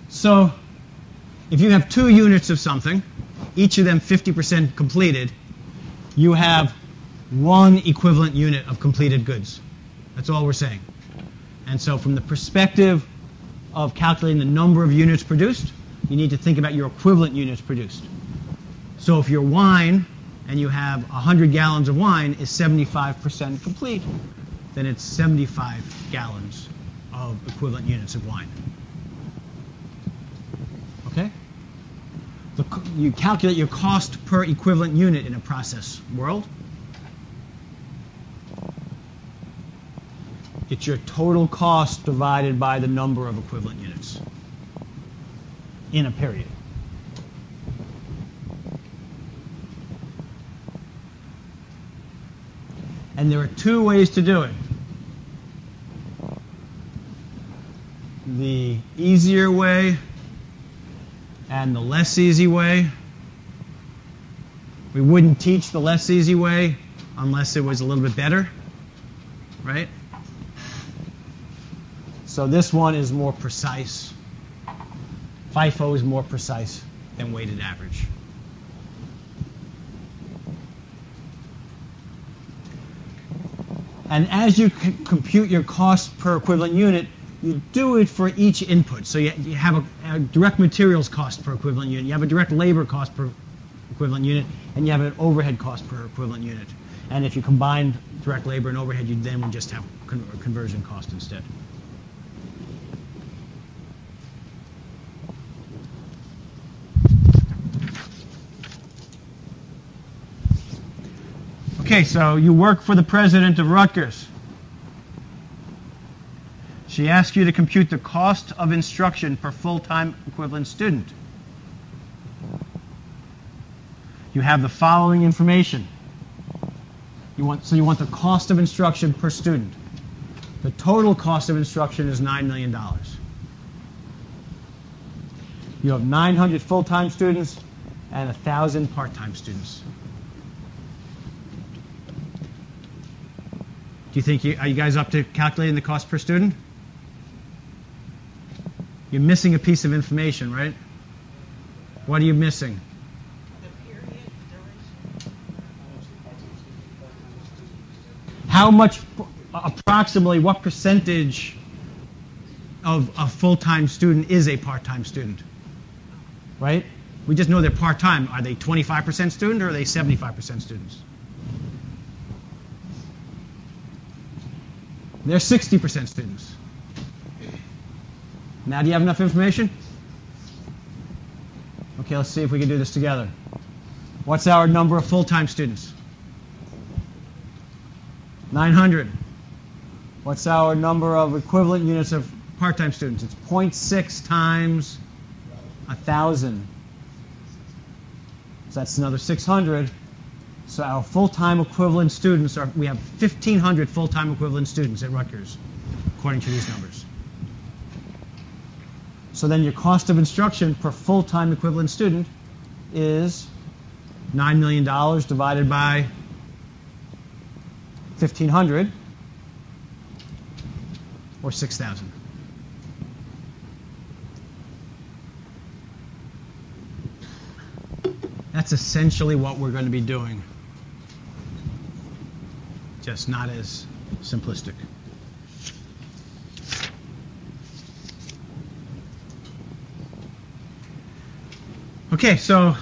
So if you have 2 units of something, each of them 50% completed, you have 1 equivalent unit of completed goods. That's all we're saying. And so from the perspective of calculating the number of units produced, you need to think about your equivalent units produced. So if your wine, and you have 100 gallons of wine, is 75% complete, then it's 75 gallons of equivalent units of wine. Okay? You calculate your cost per equivalent unit in a process world. It's your total cost divided by the number of equivalent units in a period. And there are 2 ways to do it. The easier way and the less easy way. We wouldn't teach the less easy way unless it was a little bit better, right? So this one is more precise. FIFO is more precise than weighted average. And as you compute your cost per equivalent unit, you do it for each input. So you have a direct materials cost per equivalent unit, you have a direct labor cost per equivalent unit, and you have an overhead cost per equivalent unit. And if you combine direct labor and overhead, you then would just have conversion cost instead. Okay, so you work for the president of Rutgers. She asks you to compute the cost of instruction per full-time equivalent student. You have the following information. You want the cost of instruction per student. The total cost of instruction is $9 million. You have 900 full-time students and 1,000 part-time students. Do you think are you guys up to calculating the cost per student? You're missing a piece of information, right? What are you missing? The period duration. How much, approximately, what percentage of a full-time student is a part-time student? Right? We just know they're part-time. Are they 25% student or are they 75% students? They're 60% students. Now, do you have enough information? Okay, let's see if we can do this together. What's our number of full-time students? 900. What's our number of equivalent units of part-time students? It's 0.6 times 1,000. So that's another 600. So our full-time equivalent students we have 1,500 full-time equivalent students at Rutgers, according to these numbers. So then your cost of instruction per full-time equivalent student is $9 million divided by 1,500, or 6,000. That's essentially what we're going to be doing, just not as simplistic. Okay, so